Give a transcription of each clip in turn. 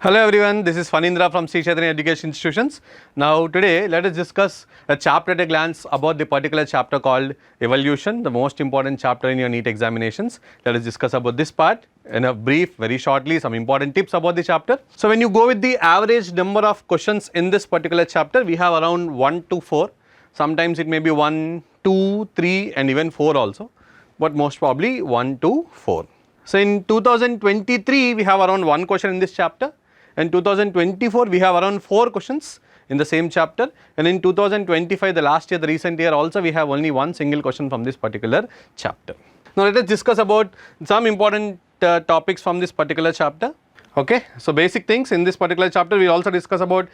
Hello everyone, this is Fanindra from Sri Chaitanya Education Institutions. Now today let us discuss a chapter at a glance about the particular chapter called Evolution, the most important chapter in your NEET examinations. Let us discuss about this part in a brief, very shortly, some important tips about the chapter. So when you go with the average number of questions in this particular chapter, we have around 1 to 4. Sometimes it may be 1, 2, 3 and even 4 also, but most probably 1 to 4. So in 2023 we have around 1 question in this chapter. In 2024 we have around 4 questions in the same chapter, and in 2025, the last year, the recent year also, we have only 1 single question from this particular chapter. Now let us discuss about some important topics from this particular chapter. Okay, so basic things in this particular chapter, we will also discuss about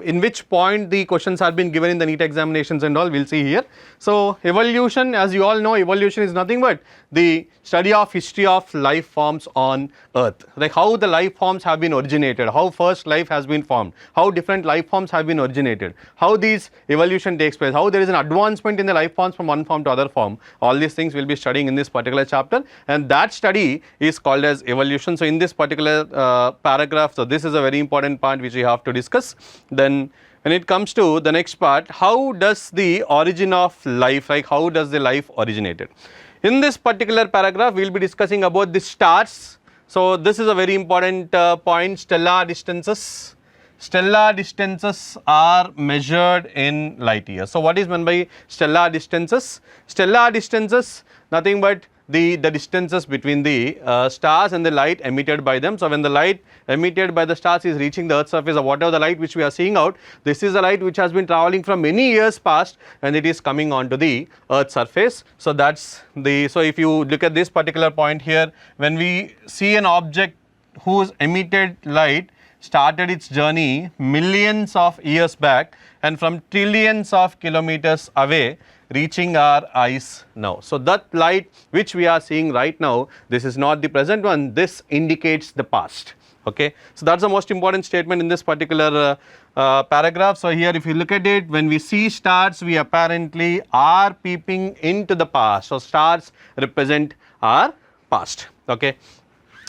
in which point the questions have been given in the NEET examinations and all, we will see here. So evolution, as you all know, evolution is nothing but the study of history of life forms on earth, like how the life forms have been originated, how first life has been formed, how different life forms have been originated, how these evolution takes place, how there is an advancement in the life forms from one form to other form. All these things we will be studying in this particular chapter, and that study is called as evolution. So in this particular paragraph, so this is a very important part which we have to discuss. Then when it comes to the next part, how does the origin of life, like how does the life originated? In this particular paragraph, we will be discussing about the stars. So this is a very important point, stellar distances. Stellar distances are measured in light years. So what is meant by stellar distances? Stellar distances, nothing but the distances between the stars and the light emitted by them. So when the light emitted by the stars is reaching the earth's surface, or whatever the light which we are seeing out, this is a light which has been traveling from many years past and it is coming onto the earth's surface. So that's the, so if you look at this particular point here, when we see an object whose emitted light started its journey millions of years back and from trillions of kilometers away, reaching our eyes now. So that light which we are seeing right now, this is not the present one, this indicates the past. Okay, so that's the most important statement in this particular paragraph. So here if you look at it, when we see stars, we apparently are peeping into the past. So stars represent our past. Okay,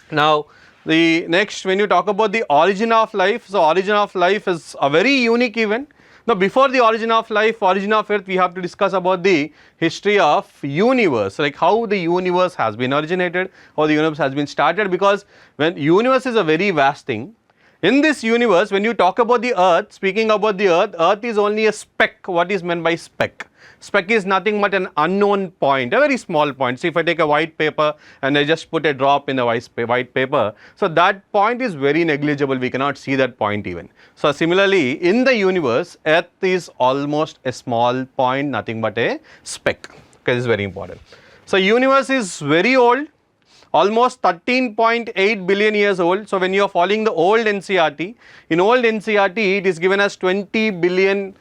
now the next, when you talk about the origin of life, so origin of life is a very unique event. Now before the origin of life, origin of earth, we have to discuss about the history of universe, like how the universe has been originated, how the universe has been started, because when universe is a very vast thing. In this universe, when you talk about the earth, speaking about the earth is only a speck. What is meant by speck? Speck is nothing but an unknown point, a very small point. See, if I take a white paper and I just put a drop in the white paper, so that point is very negligible, we cannot see that point even. So similarly, in the universe, earth is almost a small point, nothing but a speck. Okay, this is very important. So universe is very old, almost 13.8 billion years old. So when you are following the old NCERT, in old NCERT it is given as 20 billion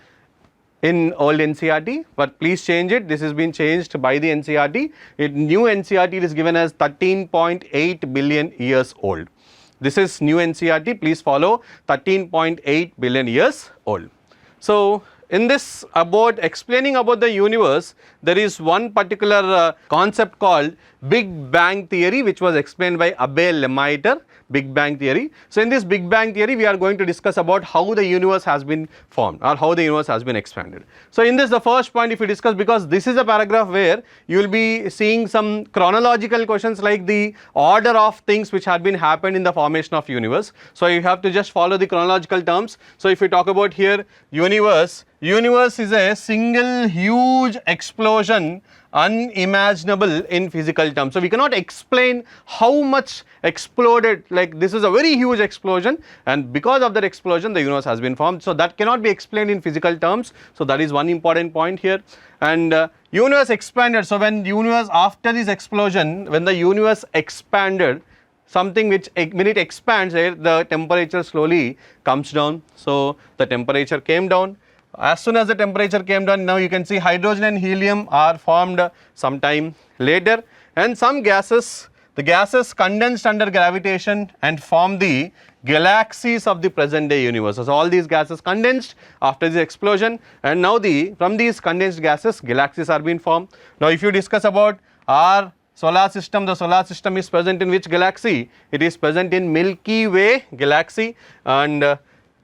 in old NCERT, but please change it. This has been changed by the NCERT. New NCERT is given as 13.8 billion years old. This is new NCERT. Please follow 13.8 billion years old. So in this, about explaining about the universe, there is one particular concept called Big Bang Theory, which was explained by Abel Lemaitre, Big Bang Theory. So in this Big Bang Theory, we are going to discuss about how the universe has been formed or how the universe has been expanded. So in this, the first point, if you discuss, because this is a paragraph where you will be seeing some chronological questions like the order of things which had been happened in the formation of universe. So you have to just follow the chronological terms. So if you talk about here universe is a single huge explosion unimaginable in physical terms. So we cannot explain how much exploded, like this is a very huge explosion, and because of that explosion the universe has been formed. So that cannot be explained in physical terms. So that is one important point here. And universe expanded. So when universe, after this explosion, when the universe expanded, something which when it expands, the temperature slowly comes down. So the temperature came down. As soon as the temperature came down, now you can see hydrogen and helium are formed sometime later, and some gases, the gases condensed under gravitation and formed the galaxies of the present day universe. So all these gases condensed after this explosion, and now from these condensed gases, galaxies are being formed. Now if you discuss about our solar system, the solar system is present in which galaxy? It is present in Milky Way galaxy, and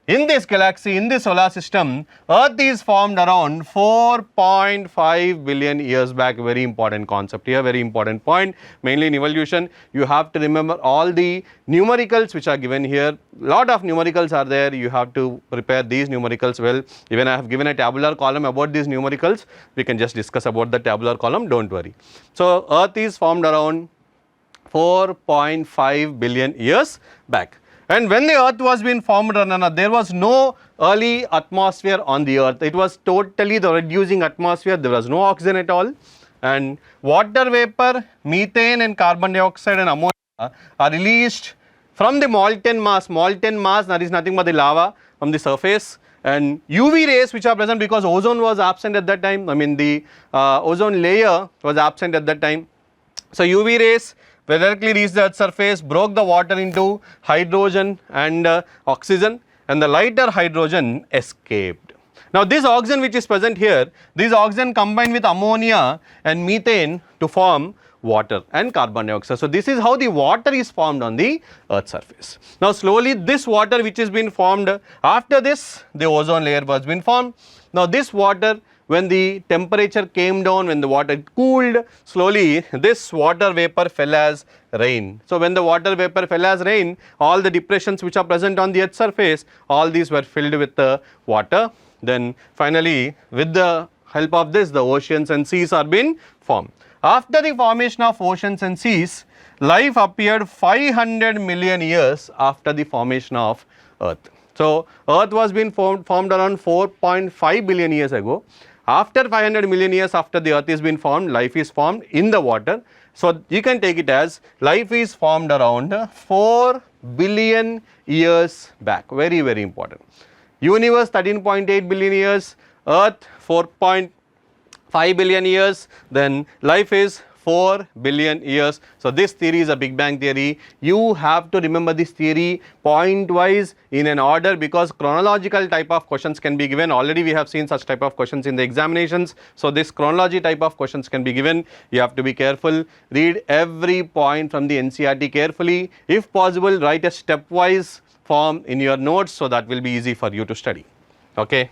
in this galaxy, in this solar system, Earth is formed around 4.5 billion years back. Very important concept here, very important point. Mainly in evolution, you have to remember all the numericals which are given here. Lot of numericals are there. You have to prepare these numericals well. Even I have given a tabular column about these numericals. We can just discuss about the tabular column, don't worry. So, Earth is formed around 4.5 billion years back. And when the Earth was being formed, there was no early atmosphere on the Earth. It was totally the reducing atmosphere. There was no oxygen at all. And water vapor, methane and carbon dioxide and ammonia are released from the molten mass. Molten mass, that is nothing but the lava from the surface. And UV rays which are present because ozone was absent at that time. I mean the ozone layer was absent at that time. So UV rays directly reached the Earth's surface, broke the water into hydrogen and oxygen, and the lighter hydrogen escaped. Now this oxygen which is present here, this oxygen combined with ammonia and methane to form water and carbon dioxide. So this is how the water is formed on the Earth's surface. Now slowly this water which has been formed, after this the ozone layer was been formed. Now this water, when the temperature came down, when the water cooled, slowly this water vapor fell as rain. So when the water vapor fell as rain, all the depressions which are present on the Earth's surface, all these were filled with the water. Then finally with the help of this, the oceans and seas are being formed. After the formation of oceans and seas, life appeared 500 million years after the formation of Earth. So Earth was being formed around 4.5 billion years ago. After 500 million years after the Earth is been formed, life is formed in the water. So you can take it as life is formed around 4 billion years back. Very, very important. Universe 13.8 billion years, Earth 4.5 billion years, then life is 4 billion years. So this theory is a Big Bang theory. You have to remember this theory point wise in an order, because chronological type of questions can be given. Already we have seen such type of questions in the examinations. So this chronology type of questions can be given. You have to be careful. Read every point from the NCERT carefully. If possible, write a stepwise form in your notes, so that will be easy for you to study. Okay.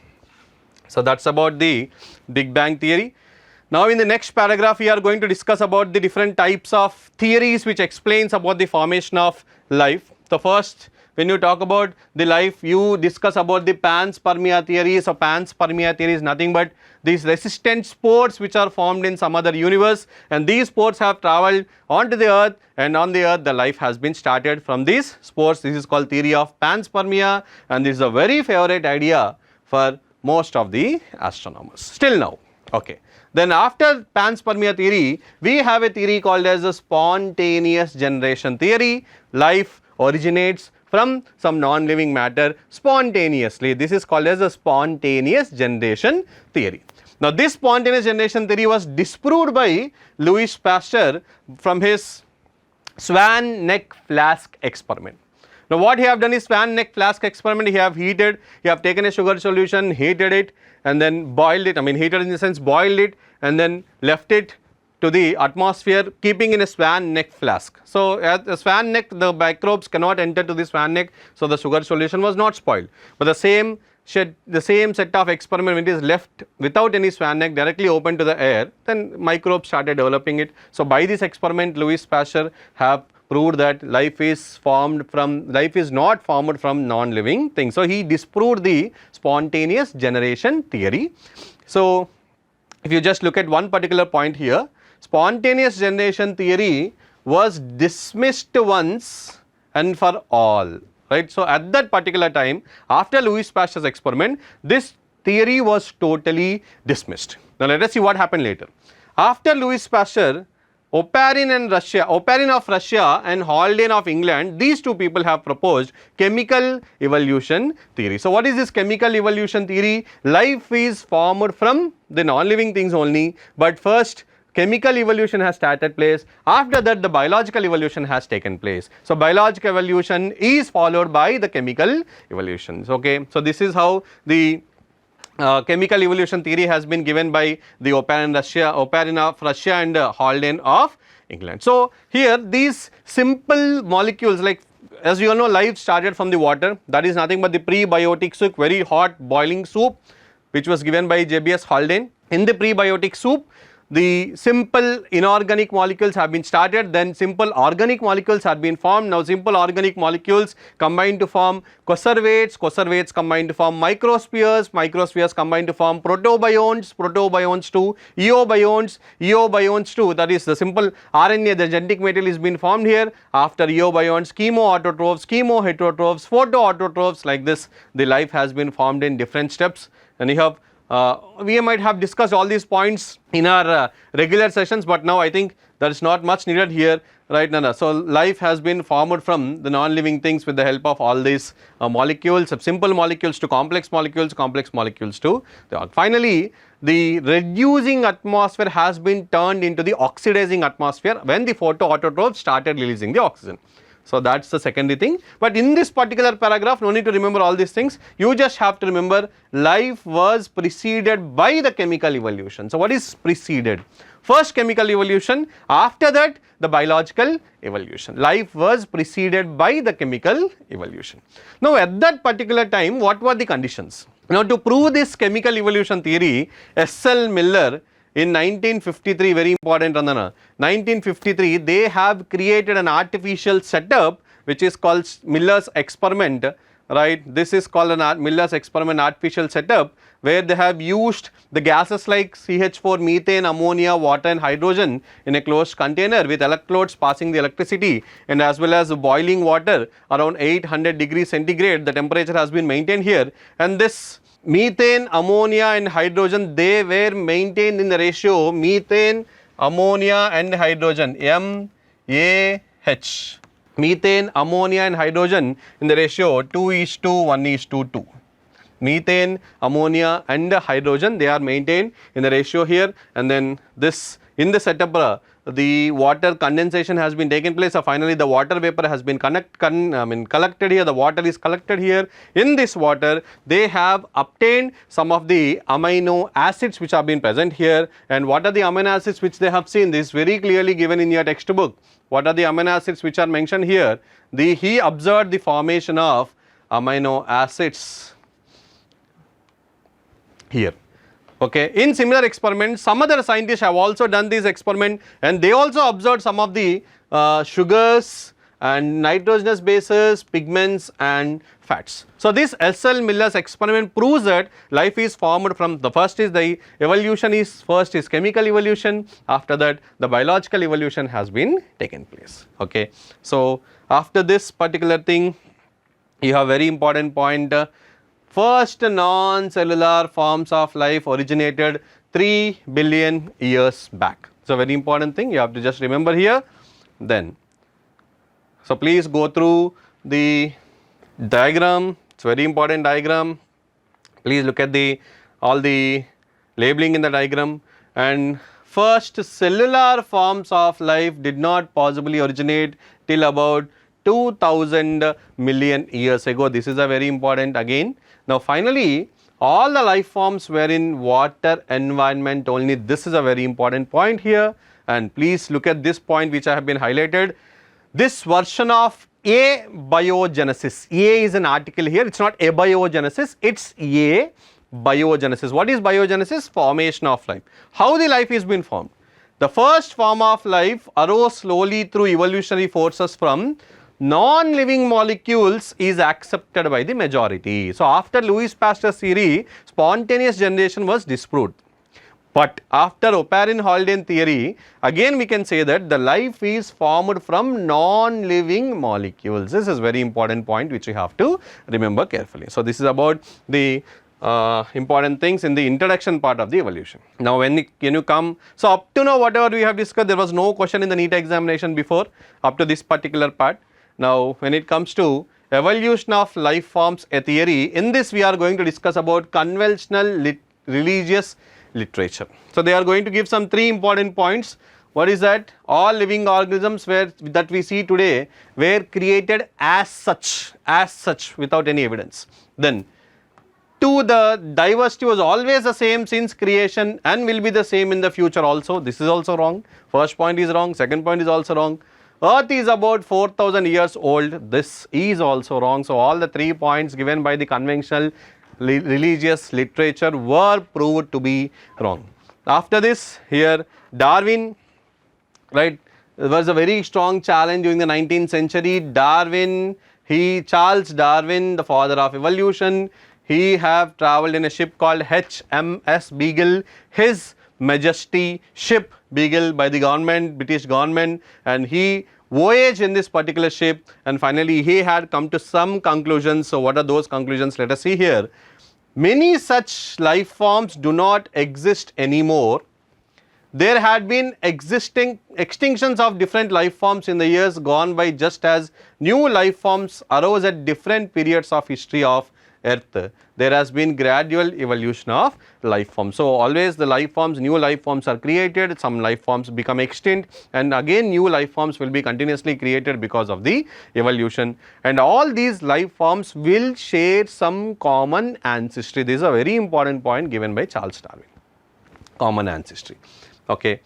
So that's about the Big Bang theory. Now in the next paragraph we are going to discuss about the different types of theories which explains about the formation of life. So first, when you talk about the life, you discuss about the panspermia theory. So panspermia theory is nothing but these resistant spores which are formed in some other universe, and these spores have travelled onto the Earth, and on the Earth the life has been started from these spores. This is called theory of panspermia, and this is a very favorite idea for most of the astronomers still now. Okay. Then after panspermia theory, we have a theory called as the spontaneous generation theory. Life originates from some non-living matter spontaneously. This is called as the spontaneous generation theory. Now this spontaneous generation theory was disproved by Louis Pasteur from his swan neck flask experiment. Now what he have done is swan neck flask experiment. He have taken a sugar solution, heated it, and then boiled it. I mean heated in the sense boiled it, and then left it to the atmosphere, keeping in a swan neck flask. So at the swan neck, the microbes cannot enter to the swan neck, so the sugar solution was not spoiled. But the same set of experiment, when it is left without any swan neck directly open to the air, then microbes started developing it. So by this experiment, Louis Pasteur have proved that life is not formed from non-living things. So he disproved the spontaneous generation theory. So if you just look at one particular point here, spontaneous generation theory was dismissed once and for all, right? So at that particular time, after Louis Pasteur's experiment, this theory was totally dismissed. Now let us see what happened later. After Louis Pasteur, Oparin of Russia and Haldane of England, these two people have proposed chemical evolution theory. So what is this chemical evolution theory? Life is formed from the non-living things only, but first chemical evolution has started place. After that, the biological evolution has taken place. So biological evolution is followed by the chemical evolution. Okay, so this is how the chemical evolution theory has been given by the Oparin of Russia and Haldane of England. So here these simple molecules, like as you all know, life started from the water, that is nothing but the prebiotic soup, very hot boiling soup which was given by Haldane. In the prebiotic soup, the simple inorganic molecules have been started, then simple organic molecules have been formed. Now simple organic molecules combine to form conservates, conservates combine to form microspheres, microspheres combine to form protobionts, protobionts to eobionts, eobionts to, that is the simple RNA, the genetic material is been formed here. After eobionts, chemoautotrophs, chemoheterotrophs, photoautotrophs, like this the life has been formed in different steps. And you have we might have discussed all these points in our regular sessions, but now I think there is not much needed here, right? No. So life has been formed from the non-living things with the help of all these molecules, simple molecules to complex molecules to the finally the reducing atmosphere has been turned into the oxidizing atmosphere when the photoautotrophs started releasing the oxygen. So that's the secondary thing, but in this particular paragraph no need to remember all these things, you just have to remember life was preceded by the chemical evolution. So what is preceded? First chemical evolution, after that the biological evolution. Life was preceded by the chemical evolution. Now at that particular time what were the conditions? Now to prove this chemical evolution theory, S.L. Miller in 1953, very important Randana, 1953 they have created an artificial setup which is called Miller's experiment, right? This is called an Miller's experiment artificial setup where they have used the gases like CH4, methane, ammonia, water and hydrogen in a closed container with electrodes passing the electricity, and as well as boiling water around 800 degrees centigrade, the temperature has been maintained here, and this methane, ammonia and hydrogen, they were maintained in the ratio methane, ammonia and hydrogen, MAH. Methane, ammonia and hydrogen in the ratio 2:1:2. Methane, ammonia and hydrogen, they are maintained in the ratio here, and then this in the setup the water condensation has been taken place. So finally the water vapor has been collected here, the water is collected here. In this water they have obtained some of the amino acids which have been present here, and what are the amino acids which they have seen? This is very clearly given in your textbook. What are the amino acids which are mentioned here? He observed the formation of amino acids here. Okay. In similar experiments, some other scientists have also done this experiment, and they also observed some of the sugars and nitrogenous bases, pigments and fats. So this S.L. Miller's experiment proves that life is formed from, the first is the evolution is, first is chemical evolution, after that the biological evolution has been taken place. Okay. So after this particular thing you have very important point, first non-cellular forms of life originated 3 billion years back. So very important thing you have to just remember here. Then, so please go through the diagram, it's very important diagram. Please look at all the labeling in the diagram. And first cellular forms of life did not possibly originate till about 2000 million years ago. This is a very important again. Now finally all the life forms were in water environment only. This is a very important point here, and please look at this point which I have been highlighted. This version of abiogenesis, A is an article here, it is not abiogenesis, it is abiogenesis. What is biogenesis? Formation of life. How the life is been formed? The first form of life arose slowly through evolutionary forces from non-living molecules is accepted by the majority. So after Louis Pasteur's theory, spontaneous generation was disproved. But after Oparin-Haldane theory, again we can say that the life is formed from non-living molecules. This is very important point which you have to remember carefully. So this is about the important things in the introduction part of the evolution. Now when you come, so up to now whatever we have discussed, there was no question in the NEET examination before up to this particular part. Now when it comes to evolution of life forms a theory, in this we are going to discuss about conventional religious literature. So they are going to give some 3 important points. What is that? All living organisms that we see today were created as such without any evidence. Then 2, the diversity was always the same since creation and will be the same in the future also. This is also wrong. First point is wrong, second point is also wrong. Earth is about 4000 years old. This is also wrong. So, all the 3 points given by the conventional religious literature were proved to be wrong. After this, here Darwin, right, there was a very strong challenge during the 19th century. Charles Darwin, the father of evolution, he have travelled in a ship called HMS Beagle, His Majesty ship Beagle by the government, British government, and he voyaged in this particular ship, and finally he had come to some conclusions. So, what are those conclusions? Let us see here. Many such life forms do not exist anymore. There had been extinctions of different life forms in the years gone by, just as new life forms arose at different periods of history of Earth. There has been gradual evolution of life forms. So, always the life forms, new life forms are created, some life forms become extinct, and again new life forms will be continuously created because of the evolution, and all these life forms will share some common ancestry. This is a very important point given by Charles Darwin, common ancestry. Okay.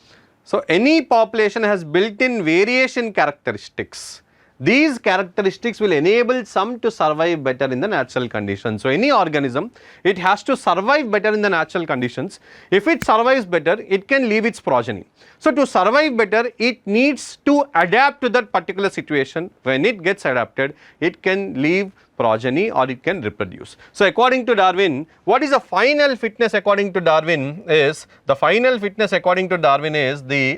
So, any population has built-in variation characteristics. These characteristics will enable some to survive better in the natural conditions. So, any organism, it has to survive better in the natural conditions. If it survives better, it can leave its progeny. So, to survive better, it needs to adapt to that particular situation. When it gets adapted, it can leave progeny or it can reproduce. So, according to Darwin, what is the final fitness according to Darwin is, the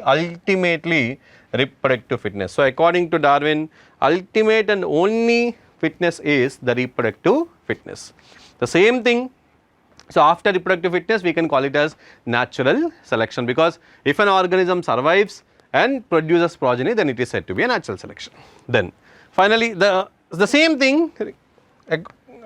ultimately reproductive fitness. So, according to Darwin, ultimate and only fitness is the reproductive fitness. The same thing, so after reproductive fitness we can call it as natural selection, because if an organism survives and produces progeny, then it is said to be a natural selection. Then finally the same thing,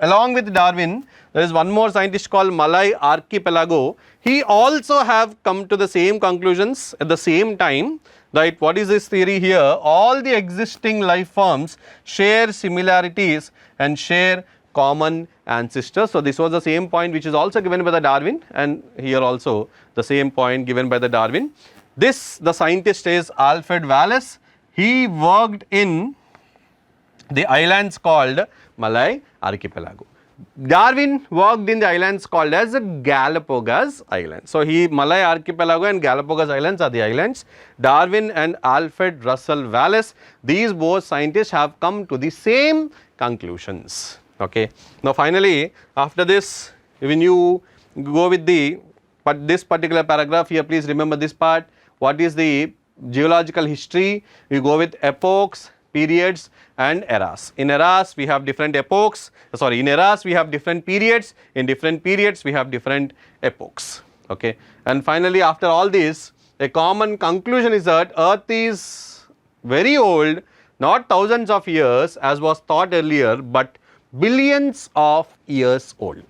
along with Darwin, there is one more scientist called Malay Archipelago. He also have come to the same conclusions at the same time. Right, what is this theory here? All the existing life forms share similarities and share common ancestors. So, this was the same point which is also given by the Darwin, and here also the same point given by the Darwin. The scientist is Alfred Wallace. He worked in the islands called Malay Archipelago. Darwin worked in the islands called as Galapagos Islands. So, Malay Archipelago and Galapagos Islands are the islands. Darwin and Alfred Russel Wallace, these both scientists have come to the same conclusions. Okay. Now, finally, after this, when you go with this particular paragraph here, please remember this part. What is the geological history? We go with epochs, periods and eras. In eras we have different epochs, in eras we have different periods, in different periods we have different epochs. Okay. And finally, after all this, a common conclusion is that Earth is very old, not thousands of years as was thought earlier, but billions of years old.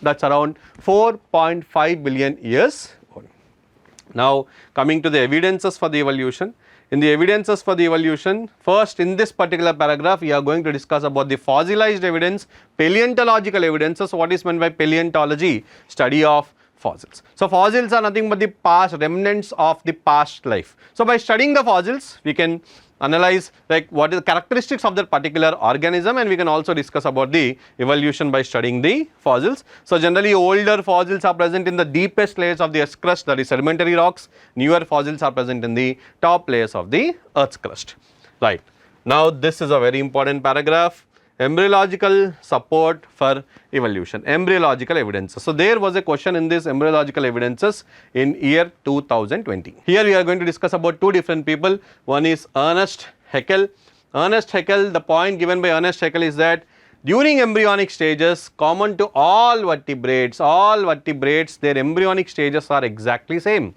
That is around 4.5 billion years old. Now, coming to the evidences for the evolution. In the evidences for the evolution, first in this particular paragraph we are going to discuss about the fossilized evidence, paleontological evidences. What is meant by paleontology? Study of fossils. So, fossils are nothing but the past remnants of the past life. So, by studying the fossils we can analyze like what is the characteristics of that particular organism, and we can also discuss about the evolution by studying the fossils. So, generally older fossils are present in the deepest layers of the earth's crust, that is sedimentary rocks. Newer fossils are present in the top layers of the earth's crust. Right. Now, this is a very important paragraph. Embryological support for evolution, embryological evidences. So, there was a question in this embryological evidences in year 2020. Here we are going to discuss about two different people. One is Ernest Haeckel. Ernest Haeckel, the point given by Ernest Haeckel is that during embryonic stages, common to all vertebrates, their embryonic stages are exactly same.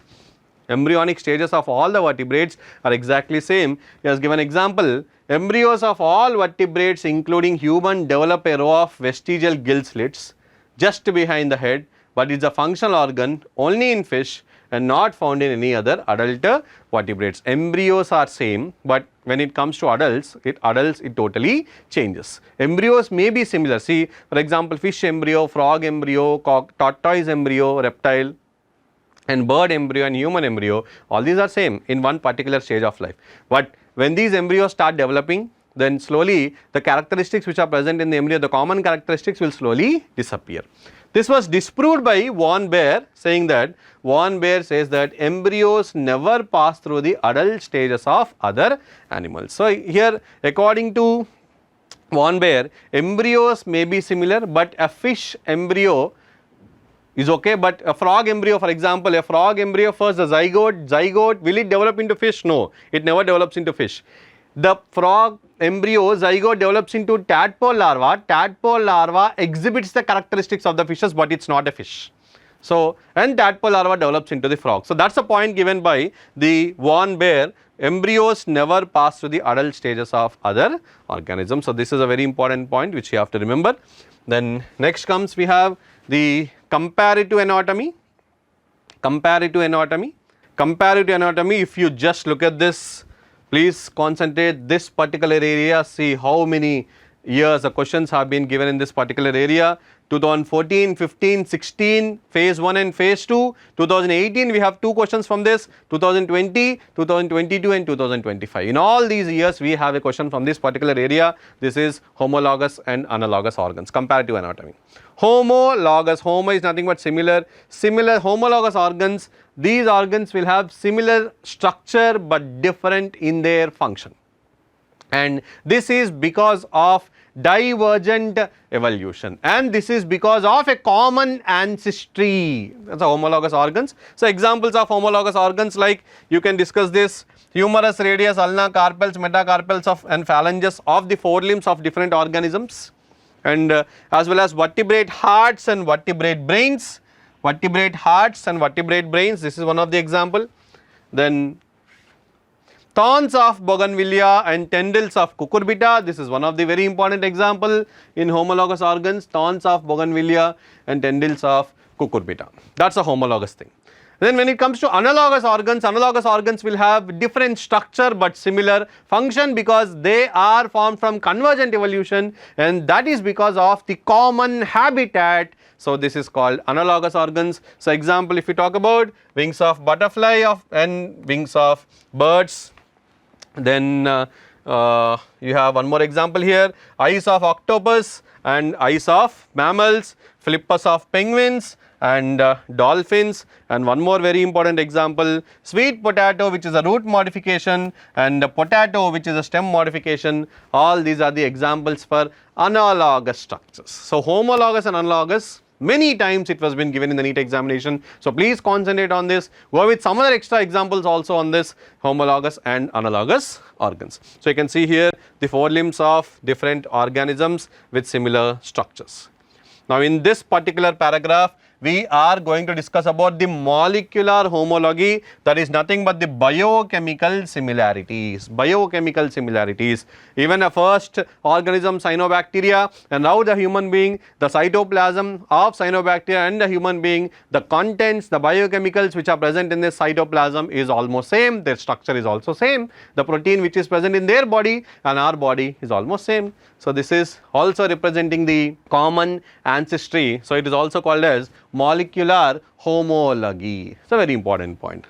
Embryonic stages of all the vertebrates are exactly same. He has given example. Embryos of all vertebrates including human develop a row of vestigial gill slits just behind the head, but it is a functional organ only in fish and not found in any other adult vertebrates. Embryos are same, but when it comes to adults, it totally changes. Embryos may be similar. See, for example, fish embryo, frog embryo, tortoise embryo, reptile, and bird embryo and human embryo, all these are same in one particular stage of life. But when these embryos start developing, then slowly the characteristics which are present in the embryo, the common characteristics will slowly disappear. This was disproved by von Baer, saying that von Baer says that embryos never pass through the adult stages of other animals. So here, according to von Baer, embryos may be similar, but a fish embryo is okay, but a frog embryo, for example, a frog embryo first, the zygote, will it develop into fish? No, it never develops into fish. The frog embryo zygote develops into tadpole larva. Tadpole larva exhibits the characteristics of the fishes, but it's not a fish. So, and tadpole larva develops into the frog. So, that's a point given by the von Baer. Embryos never pass through the adult stages of other organisms. So, this is a very important point which you have to remember. Then next comes, we have the comparative anatomy. Comparative anatomy. Comparative anatomy, if you just look at this, please concentrate this particular area, see how many years the questions have been given in this particular area. 2014, 15, 16, phase 1 and phase 2. 2018 we have 2 questions from this, 2020, 2022 and 2025. In all these years we have a question from this particular area. This is homologous and analogous organs, comparative anatomy. Homologous, homo is nothing but similar. Similar homologous organs, these organs will have similar structure but different in their function. And this is because of divergent evolution, and this is because of a common ancestry. That's the homologous organs. So, examples of homologous organs, like you can discuss this: humerus, radius, ulna, carpels, metacarpels of and phalanges of the forelimbs of different organisms, and as well as vertebrate hearts and vertebrate brains. Vertebrate hearts and vertebrate brains, this is one of the example. Then thorns of bougainvillea and tendrils of cucurbita, this is one of the very important example in homologous organs, thorns of bougainvillea and tendrils of cucurbita. That's a homologous thing. Then when it comes to analogous organs will have different structure but similar function, because they are formed from convergent evolution, and that is because of the common habitat. So, this is called analogous organs. So, example, if you talk about wings of butterfly and wings of birds, then you have one more example here: eyes of octopus and eyes of mammals, flippers of penguins and dolphins, and one more very important example, sweet potato, which is a root modification, and potato, which is a stem modification. All these are the examples for analogous structures. So, homologous and analogous, many times it was been given in the NEET examination. So, please concentrate on this, go with some other extra examples also on this homologous and analogous organs. So, you can see here the forelimbs of different organisms with similar structures. Now, in this particular paragraph, we are going to discuss about the molecular homology, that is nothing but the biochemical similarities. Biochemical similarities. Even a first organism, cyanobacteria, and now the human being, the cytoplasm of cyanobacteria and the human being, the contents, the biochemicals which are present in this cytoplasm is almost same, their structure is also same. The protein which is present in their body and our body is almost same. So, this is also representing the common ancestry. So, it is also called as molecular homology. It's a very important point.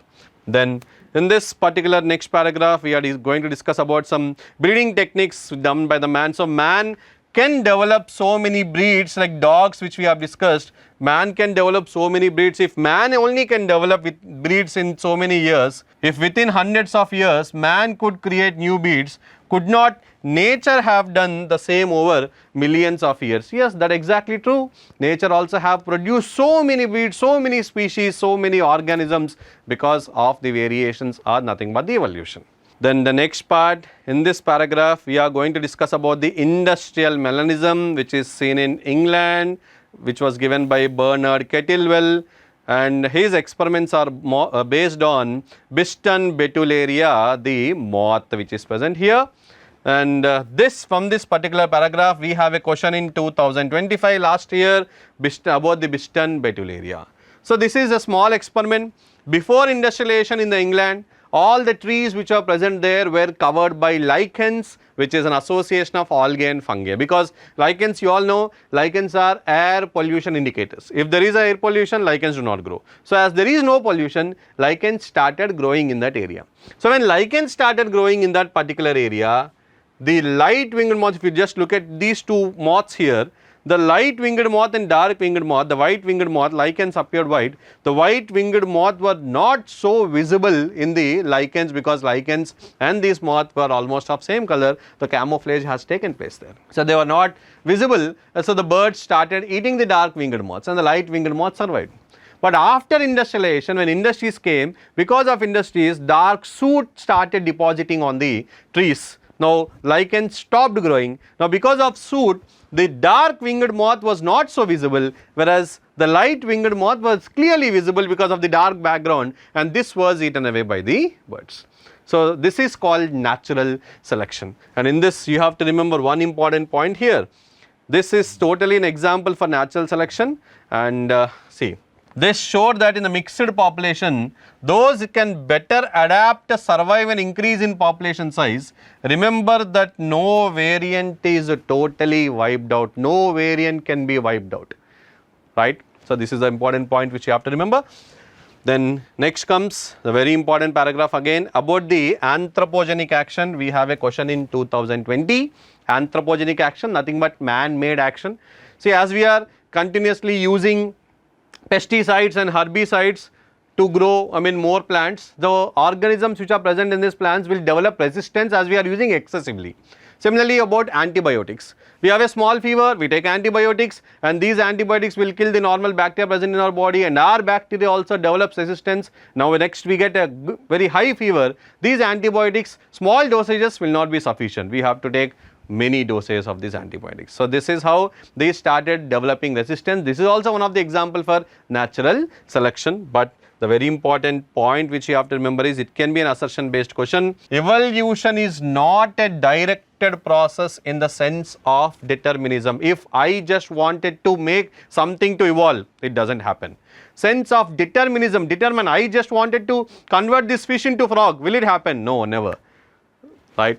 Then in this particular next paragraph, we are going to discuss about some breeding techniques done by the man. So, man can develop so many breeds, like dogs which we have discussed. Man can develop so many breeds. If man only can develop with breeds in so many years, if within hundreds of years man could create new breeds, could not nature have done the same over millions of years? Yes, that exactly true. Nature also have produced so many breeds, so many species, so many organisms, because of the variations are nothing but the evolution. Then the next part, in this paragraph, we are going to discuss about the industrial melanism, which is seen in England, which was given by Bernard Kettlewell, and his experiments are based on Biston betularia, the moth which is present here. And from this particular paragraph, we have a question in 2025 last year about the Biston betularia. So, this is a small experiment. before industrialization in the England, all the trees which are present there were covered by lichens, which is an association of algae and fungi, because lichens, you all know, lichens are air pollution indicators. If there is air pollution, lichens do not grow. So as there is no pollution, lichens started growing in that area. So when lichens started growing in that particular area, the light winged moths, if you just look at these two moths here, the light winged moth and dark winged moth, the white winged moth, lichens appeared white. The white winged moth were not so visible in the lichens, because lichens and these moths were almost of same color. The camouflage has taken place there. So they were not visible. So the birds started eating the dark winged moths and the light winged moths survived. But after industrialization, when industries came, because of industries, dark soot started depositing on the trees. Now lichens stopped growing. Now because of soot, the dark winged moth was not so visible, whereas the light winged moth was clearly visible because of the dark background, and this was eaten away by the birds. So this is called natural selection, and in this you have to remember one important point here. This is totally an example for natural selection, and see, this showed that in the mixed population, those can better adapt, survive and increase in population size. Remember that no variant is totally wiped out, no variant can be wiped out, right. So this is the important point which you have to remember. Then next comes the very important paragraph again about the anthropogenic action. We have a question in 2020, anthropogenic action, nothing but man-made action. See, as we are continuously using pesticides and herbicides to grow, more plants, the organisms which are present in these plants will develop resistance as we are using excessively. Similarly about antibiotics, we have a small fever, we take antibiotics, and these antibiotics will kill the normal bacteria present in our body, and our bacteria also develops resistance. Now next we get a very high fever, these antibiotics, small dosages will not be sufficient, we have to take many doses of these antibiotics. So this is how they started developing resistance. This is also one of the example for natural selection, but the very important point which you have to remember is it can be an assertion based question. Evolution is not a directed process in the sense of determinism. If I just wanted to make something to evolve, it doesn't happen. Sense of determinism, determine, I just wanted to convert this fish into frog, will it happen? No, never, right.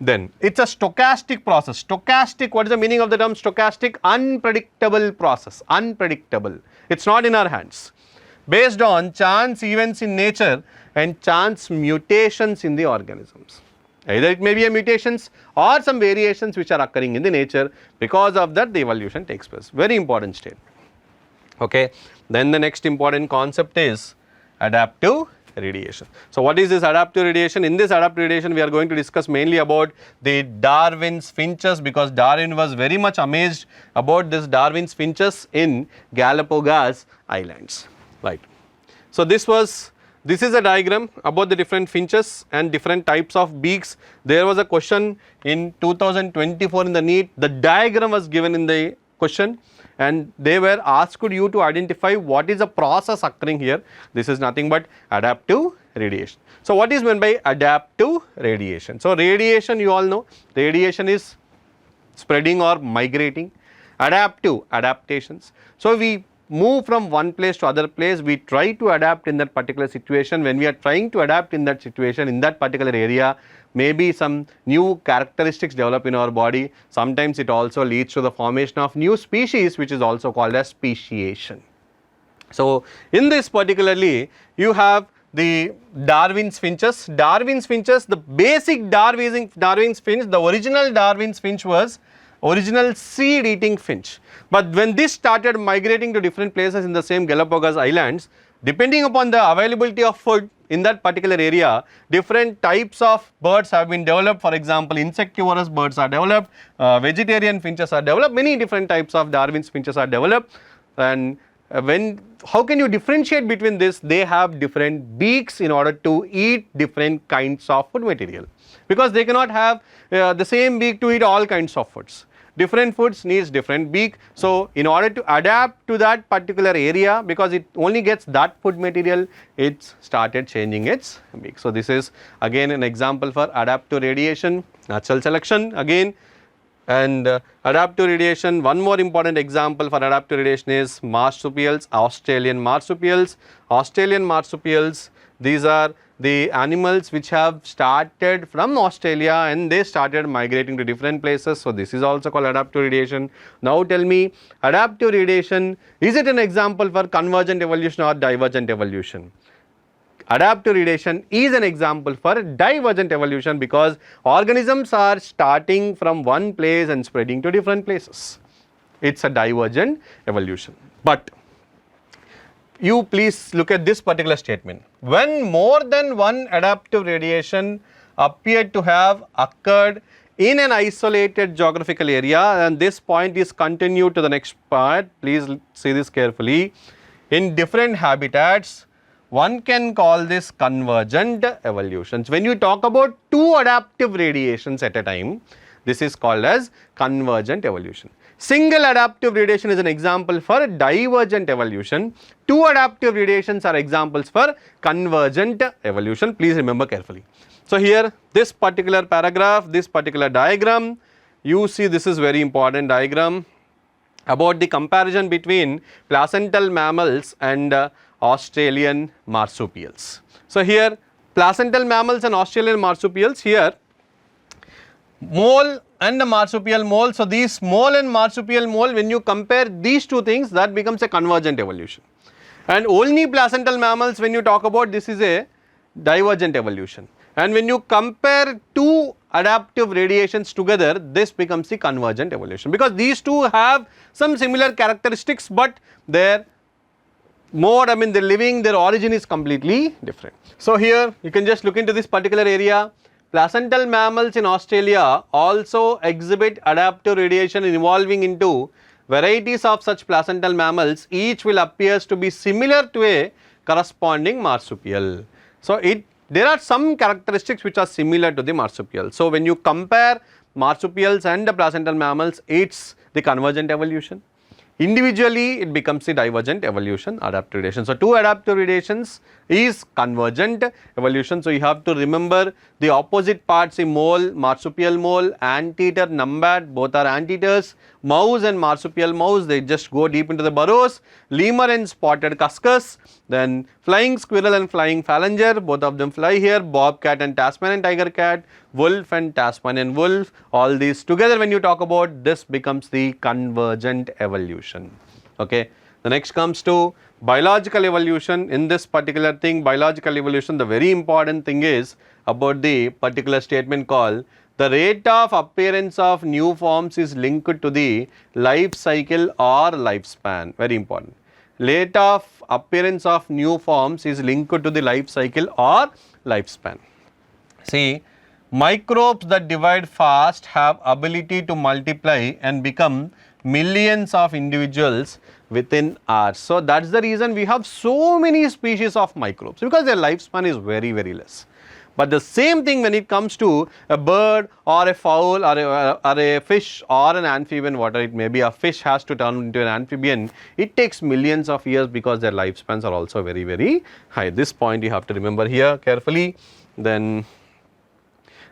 Then it's a stochastic process. Stochastic, what is the meaning of the term stochastic? Unpredictable process, unpredictable. It's not in our hands. Based on chance events in nature and chance mutations in the organisms. Either it may be a mutations or some variations which are occurring in the nature, because of that the evolution takes place. Very important state. Okay. Then the next important concept is adaptive radiation. So what is this adaptive radiation? In this adaptive radiation we are going to discuss mainly about the Darwin's finches, because Darwin was very much amazed about this Darwin's finches in Galapagos Islands, right. So this is a diagram about the different finches and different types of beaks. There was a question in 2024 in the NEET, the diagram was given in the question, and they were asked you to identify what is the process occurring here. This is nothing but adaptive radiation. So what is meant by adaptive radiation? So radiation, you all know, radiation is spreading or migrating. Adaptive, adaptations. So we move from one place to other place, we try to adapt in that particular situation. When we are trying to adapt in that situation, in that particular area, maybe some new characteristics develop in our body. Sometimes it also leads to the formation of new species, which is also called as speciation. So in this particularly, you have the Darwin's finches. Darwin's finches, the basic Darwin's finch, the original Darwin's finch was original seed eating finch. But when this started migrating to different places in the same Galapagos Islands, depending upon the availability of food in that particular area, different types of birds have been developed. For example, insectivorous birds are developed, vegetarian finches are developed, many different types of Darwin's finches are developed. And how can you differentiate between this? They have different beaks in order to eat different kinds of food material, because they cannot have the same beak to eat all kinds of foods. Different foods needs different beak. So in order to adapt to that particular area, because it only gets that food material, it started changing its beak. So this is again an example for adaptive radiation, natural selection. Again, And adaptive radiation, one more important example for adaptive radiation is marsupials, Australian marsupials. Australian marsupials, these are the animals which have started from Australia and they started migrating to different places. So, this is also called adaptive radiation. Now, tell me, adaptive radiation, is it an example for convergent evolution or divergent evolution? Adaptive radiation is an example for divergent evolution because organisms are starting from one place and spreading to different places. It is a divergent evolution. But you please look at this particular statement. When more than one adaptive radiation appeared to have occurred in an isolated geographical area, and this point is continued to the next part, please see this carefully, in different habitats, one can call this convergent evolutions. When you talk about two adaptive radiations at a time, this is called as convergent evolution. Single adaptive radiation is an example for divergent evolution. Two adaptive radiations are examples for convergent evolution. Please remember carefully. So, here this particular paragraph, this particular diagram, you see this is very important diagram about the comparison between placental mammals and Australian marsupials. So, here placental mammals and Australian marsupials, here mole and the marsupial mole. So, these mole and marsupial mole, when you compare these two things, that becomes a convergent evolution, and only placental mammals, when you talk about, this is a divergent evolution, and when you compare two adaptive radiations together, this becomes the convergent evolution, because these two have some similar characteristics, but their mode, I mean their origin is completely different. So, here you can just look into this particular area. Placental mammals in Australia also exhibit adaptive radiation evolving into varieties of such placental mammals, each will appears to be similar to a corresponding marsupial. So, there are some characteristics which are similar to the marsupial. So, when you compare marsupials and the placental mammals, it is the convergent evolution. Individually, it becomes the divergent evolution, adaptive radiation. So, two adaptive radiations is convergent evolution. So, you have to remember the opposite parts, the mole, marsupial mole, anteater, numbat, both are anteaters, mouse and marsupial mouse, they just go deep into the burrows, lemur and spotted cuscus, then flying squirrel and flying phalanger, both of them fly here, bobcat and Tasmanian tiger cat, wolf and Tasmanian wolf, all these together when you talk about, this becomes the convergent evolution. Okay. The next comes to biological evolution. In this particular thing, biological evolution, the very important thing is about the particular statement called the rate of appearance of new forms is linked to the life cycle or lifespan, very important. Rate of appearance of new forms is linked to the life cycle or lifespan. See, microbes that divide fast have ability to multiply and become millions of individuals within hours. So, that is the reason we have so many species of microbes, because their lifespan is very, very less. But the same thing when it comes to a bird or a fowl or a fish or an amphibian, whatever it may be, a fish has to turn into an amphibian, it takes millions of years because their lifespans are also very, very high. This point you have to remember here carefully. Then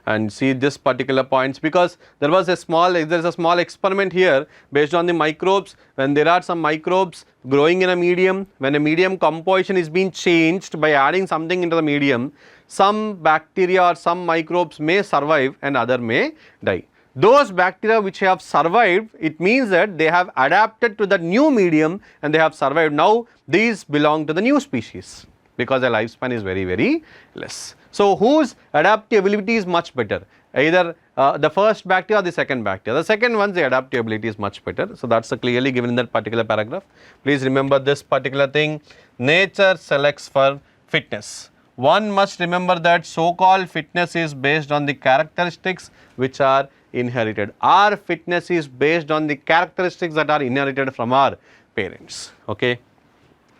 and see this particular points, because there is a small experiment here based on the microbes. When there are some microbes growing in a medium, when a medium composition is being changed by adding something into the medium, some bacteria or some microbes may survive and other may die. Those bacteria which have survived, it means that they have adapted to the new medium and they have survived. Now these belong to the new species because their lifespan is very, very less. So, whose adaptive ability is much better, either the first bacteria or the second bacteria. The second one's the adaptive ability is much better. So, that's clearly given in that particular paragraph. Please remember this particular thing, nature selects for fitness. One must remember that so-called fitness is based on the characteristics which are inherited. Our fitness is based on the characteristics that are inherited from our parents. Okay.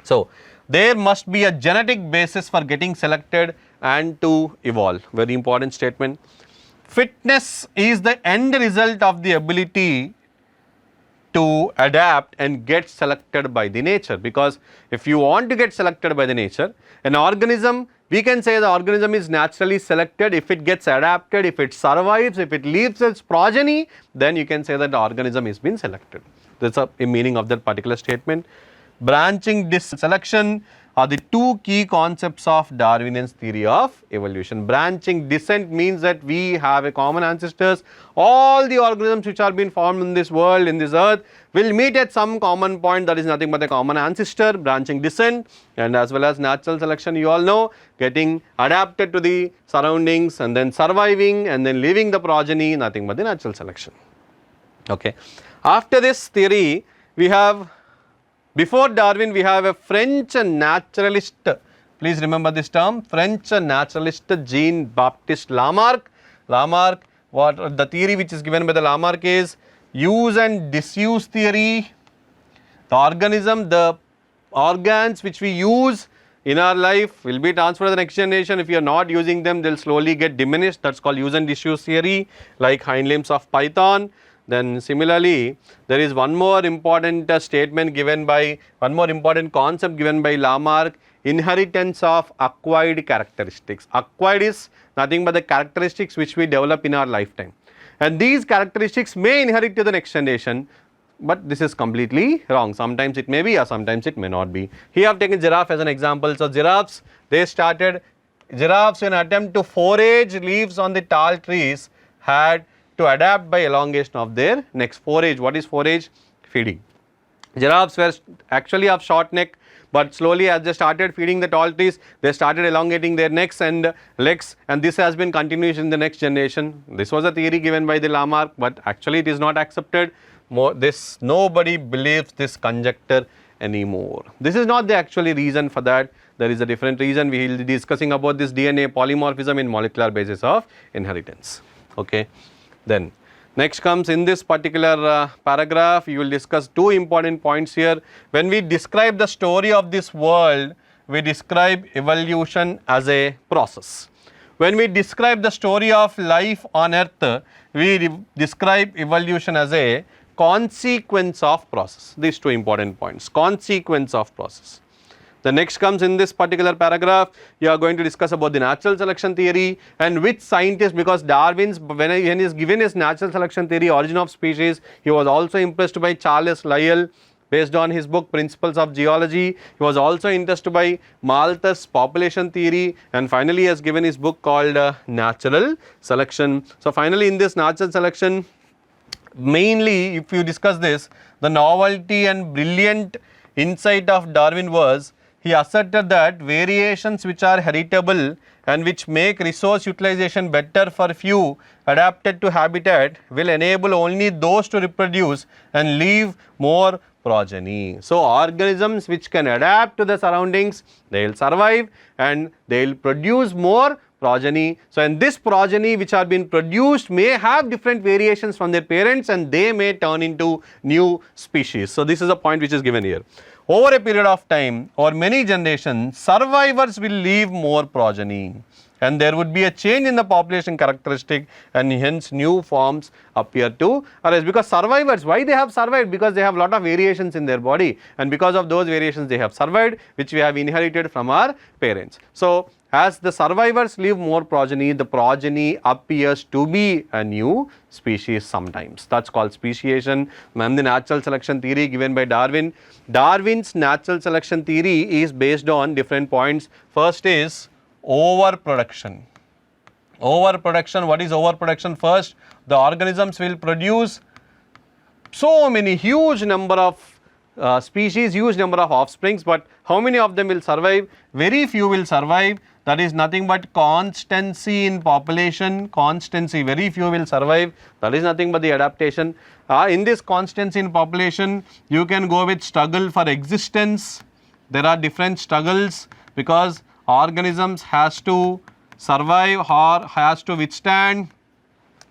So, there must be a genetic basis for getting selected and to evolve. Very important statement. Fitness is the end result of the ability to adapt and get selected by the nature, because if you want to get selected by the nature, an organism we can say the organism is naturally selected if it gets adapted, if it survives, if it leaves its progeny, then you can say that the organism is been selected. That's a meaning of that particular statement. Branching selection are the two key concepts of Darwinian theory of evolution. Branching descent means that we have a common ancestors. All the organisms which are being formed in this world, in this earth, will meet at some common point, that is nothing but a common ancestor. Branching descent, and as well as natural selection, you all know, getting adapted to the surroundings and then surviving and then leaving the progeny, nothing but the natural selection. Okay. After this theory, we have, before Darwin, we have a French naturalist, please remember this term, French naturalist Jean-Baptiste Lamarck. Lamarck, what the theory which is given by the Lamarck is use and disuse theory. The organism, the organs which we use in our life will be transferred to the next generation. If you are not using them, they will slowly get diminished. That is called use and disuse theory, like hind limbs of python. Then similarly, there is one more important statement given by, one more important concept given by Lamarck, inheritance of acquired characteristics. Acquired is nothing but the characteristics which we develop in our lifetime, and these characteristics may inherit to the next generation, but this is completely wrong. Sometimes it may be or sometimes it may not be. Here I have taken giraffe as an example. So giraffes, giraffes in attempt to forage leaves on the tall trees had to adapt by elongation of their necks. Forage, what is forage? Feeding. Giraffes were actually of short neck, but slowly as they started feeding the tall trees, they started elongating their necks and legs, and this has been continued in the next generation. This was a theory given by the Lamarck, but actually it is not accepted. Nobody believes this conjecture anymore. This is not the actually reason for that. There is a different reason. We will be discussing about this DNA polymorphism in molecular basis of inheritance. Okay. Then next comes in this particular paragraph, you will discuss two important points here. When we describe the story of this world, we describe evolution as a process. When we describe the story of life on earth, we describe evolution as a consequence of process. These two important points, consequence of process. The next comes in this particular paragraph, you are going to discuss about the natural selection theory and which scientist, because Darwin's, when he is given his natural selection theory, origin of species, he was also impressed by Charles Lyell based on his book Principles of Geology. He was also interested by Malthus population theory, and finally he has given his book called Natural Selection. So finally in this natural selection, mainly if you discuss this, the novelty and brilliant insight of Darwin was, he asserted that variations which are heritable and which make resource utilization better for few adapted to habitat will enable only those to reproduce and leave more progeny. So organisms which can adapt to the surroundings, they will survive and they will produce more progeny. So and this progeny which are being produced may have different variations from their parents and they may turn into new species. So this is a point which is given here. Over a period of time or many generations, survivors will leave more progeny and there would be a change in the population characteristic and hence new forms appear to arise. Because survivors, why they have survived? Because they have lot of variations in their body, and because of those variations they have survived, which we have inherited from our parents. So as the survivors leave more progeny, the progeny appears to be a new species sometimes. That's called speciation. And the natural selection theory given by Darwin. Darwin's natural selection theory is based on different points. First is overproduction. Overproduction, what is overproduction? First, the organisms will produce so many huge number of species, huge number of offsprings, but how many of them will survive? Very few will survive. That is nothing but constancy in population, constancy, very few will survive. That is nothing but the adaptation. In this constancy in population, you can go with struggle for existence. There are different struggles because organisms has to survive or has to withstand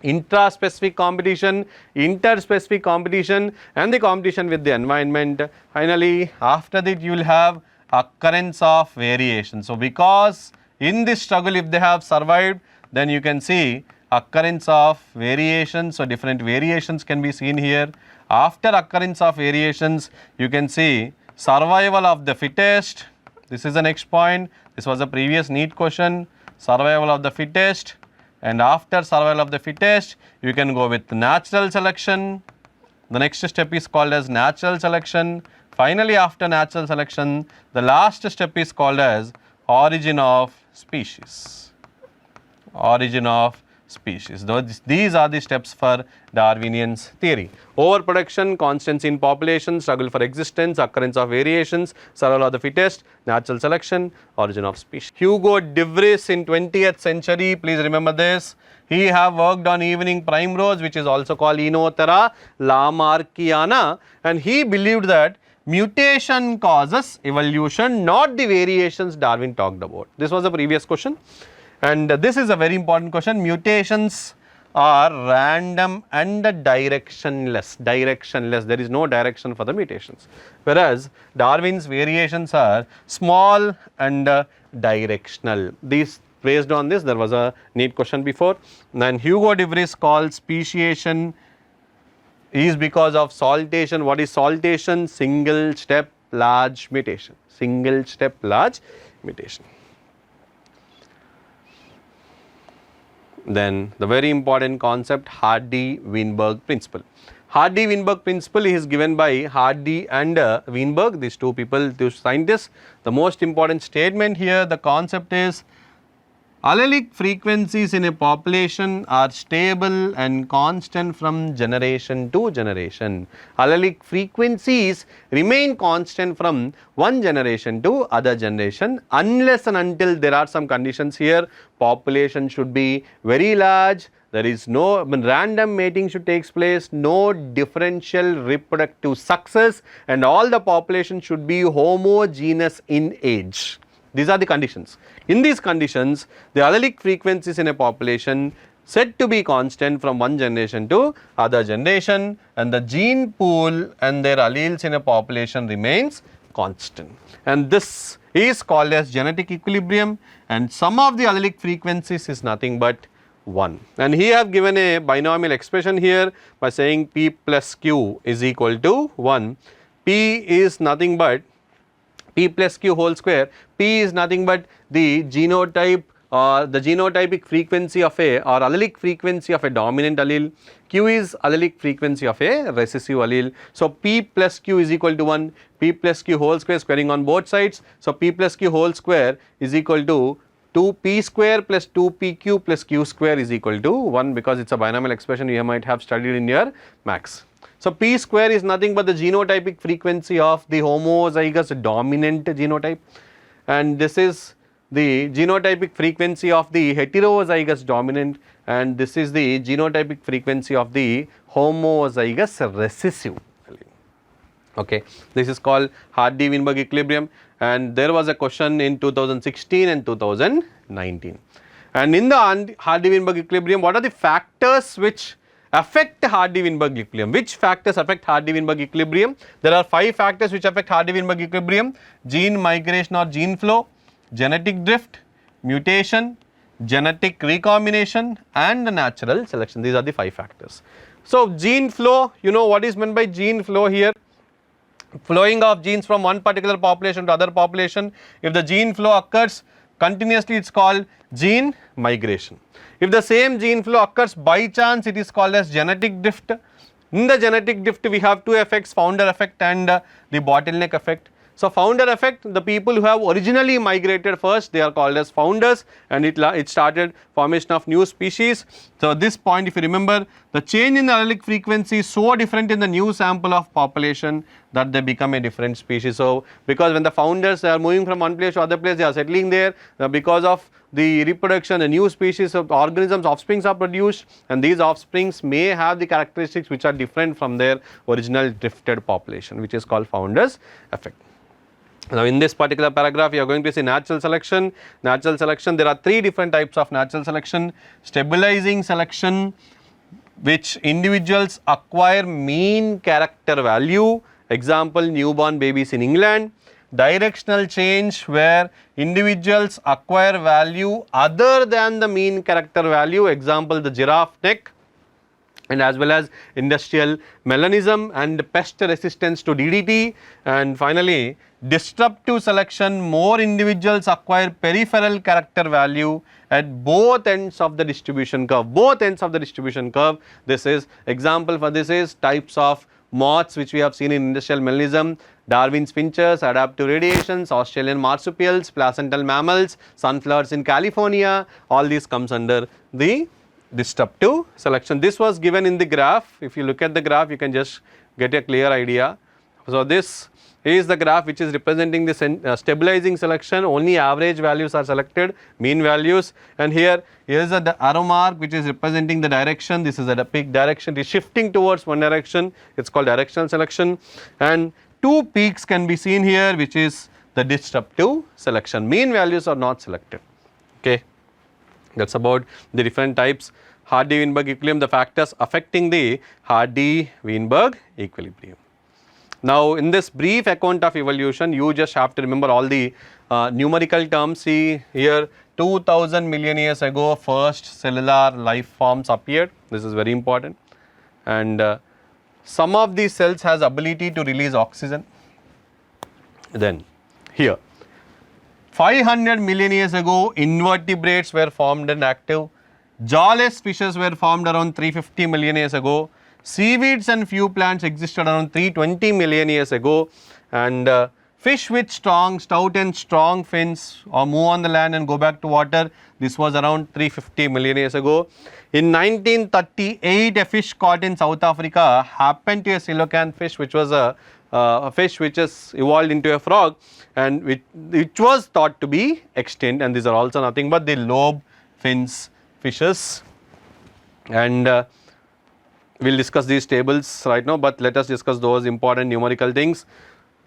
intraspecific competition, interspecific competition and the competition with the environment. Finally, after that you will have occurrence of variation. So because in this struggle if they have survived, then you can see occurrence of variations. So different variations can be seen here. After occurrence of variations, you can see survival of the fittest This is the next point. This was a previous NEET question, survival of the fittest, and after survival of the fittest, you can go with natural selection. The next step is called as natural selection. Finally, after natural selection, the last step is called as origin of species. Origin of species. These are the steps for Darwinian's theory. Overproduction, constancy in population, struggle for existence, occurrence of variations, survival of the fittest, natural selection, origin of species. Hugo de Vries in 20th century, please remember this. He have worked on evening primrose, which is also called Enothera Lamarckiana, and he believed that mutation causes evolution, not the variations Darwin talked about. This was a previous question. And this is a very important question. Mutations are random and directionless. There is no direction for the mutations. Whereas Darwin's variations are small and directional. These, based on this, there was a NEET question before. And Hugo de Vries called speciation is because of saltation. What is saltation? Single step large mutation. Single step large mutation. Then the very important concept, Hardy-Weinberg Principle. Hardy-Weinberg Principle is given by Hardy and Weinberg, these two people, two scientists. The most important statement here, the concept is allelic frequencies in a population are stable and constant from generation to generation. Allelic frequencies remain constant from one generation to other generation unless and until there are some conditions here. Population should be very large, there is no random mating should take place, no differential reproductive success, and all the population should be homogeneous in age. These are the conditions. In these conditions, the allelic frequencies in a population said to be constant from one generation to other generation, and the gene pool and their alleles in a population remains constant. And this is called as genetic equilibrium, and sum of the allelic frequencies is nothing but 1. And he have given a binomial expression here by saying P plus Q is equal to 1. P is nothing but P plus Q whole square. P is nothing but the genotype or the genotypic frequency of a or allelic frequency of a dominant allele. Q is allelic frequency of a recessive allele. So P plus Q is equal to 1. P plus Q whole square squaring on both sides. So P plus Q whole square is equal to 2P square plus 2PQ plus Q square is equal to 1, because it's a binomial expression you might have studied in your maths. So P square is nothing but the genotypic frequency of the homozygous dominant genotype, and this is the genotypic frequency of the heterozygous dominant, and this is the genotypic frequency of the homozygous recessive. Okay, this is called Hardy-Weinberg equilibrium, and there was a question in 2016 and 2019. And in the Hardy-Weinberg equilibrium, what are the factors which affect Hardy-Weinberg equilibrium? Which factors affect Hardy-Weinberg equilibrium? There are 5 factors which affect Hardy-Weinberg equilibrium: gene migration or gene flow, genetic drift, mutation, genetic recombination, and natural selection. These are the 5 factors. So gene flow, you know what is meant by gene flow here? Flowing of genes from one particular population to other population. If the gene flow occurs continuously, it's called gene migration. If the same gene flow occurs by chance, it is called as genetic drift. In the genetic drift, we have 2 effects, founder effect and the bottleneck effect. So founder effect, the people who have originally migrated first, they are called as founders, and it started formation of new species. So this point, if you remember, the change in the allelic frequency is so different in the new sample of population that they become a different species. So because when the founders are moving from one place to other place, they are settling there, because of the reproduction, a new species of organisms, offsprings are produced, and these offsprings may have the characteristics which are different from their original drifted population, which is called founders effect. Now in this particular paragraph, you are going to see natural selection. Natural selection, there are 3 different types of natural selection: stabilizing selection, which individuals acquire mean character value, example newborn babies in England; directional change, where individuals acquire value other than the mean character value, example the giraffe neck; and as well as industrial melanism and pest resistance to DDT, and finally disruptive selection, more individuals acquire peripheral character value at both ends of the distribution curve, both ends of the distribution curve. This is example for this is types of moths which we have seen in industrial melanism, Darwin's finches, adaptive radiations, Australian marsupials, placental mammals, sunflowers in California, all these comes under the disruptive selection. This was given in the graph. If you look at the graph, you can just get a clear idea. So this is the graph which is representing the stabilizing selection. Only average values are selected, mean values, and here is the arrow mark which is representing the direction. This is at a peak direction, it is shifting towards one direction, it is called directional selection, and two peaks can be seen here, which is the disruptive selection. Mean values are not selected. Okay. That is about the different types. Hardy-Weinberg equilibrium, the factors affecting the Hardy-Weinberg equilibrium. Now, in this brief account of evolution, you just have to remember all the numerical terms. See here, 2000 million years ago, first cellular life forms appeared. This is very important, and some of these cells has ability to release oxygen. Then here, 500 million years ago, invertebrates were formed and active. Jawless fishes were formed around 350 million years ago. Seaweeds and few plants existed around 320 million years ago. And fish with stout and strong fins or move on the land and go back to water. This was around 350 million years ago. In 1938, a fish caught in South Africa happened to a coelacanth fish, which was a fish which has evolved into a frog, and which was thought to be extinct, and these are also nothing but the lobe fins fishes, and we will discuss these tables right now, but let us discuss those important numerical things,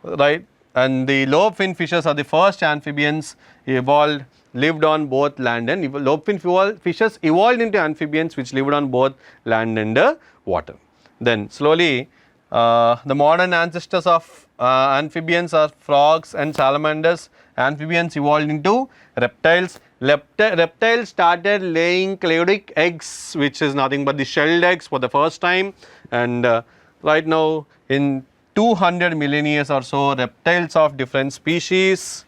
right. And the lobe fin fishes are the first amphibians lived on both land and lobe fin fishes evolved into amphibians which lived on both land and water. Then slowly the modern ancestors of amphibians are frogs and salamanders. Amphibians evolved into reptiles. Reptiles started laying cladoid eggs, which is nothing but the shelled eggs for the first time, and right now in 200 million years or so, reptiles of different species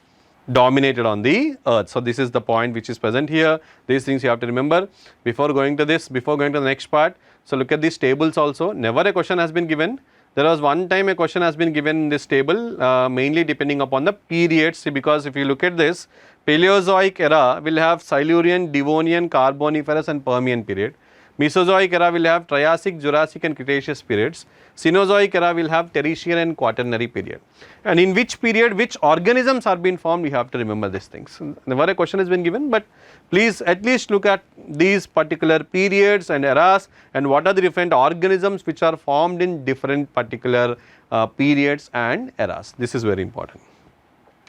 dominated on the earth. So this is the point which is present here. These things you have to remember before going to this, before going to the next part. So look at these tables also. Never a question has been given. There was one time a question has been given in this table, mainly depending upon the periods, because if you look at this, Paleozoic era will have Silurian, Devonian, Carboniferous and Permian period. Mesozoic era will have Triassic, Jurassic and Cretaceous periods. Cenozoic era will have Tertiary and Quaternary period. And in which period which organisms are being formed, we have to remember these things. Never a question has been given, but please at least look at these particular periods and eras and what are the different organisms which are formed in different particular periods and eras. This is very important.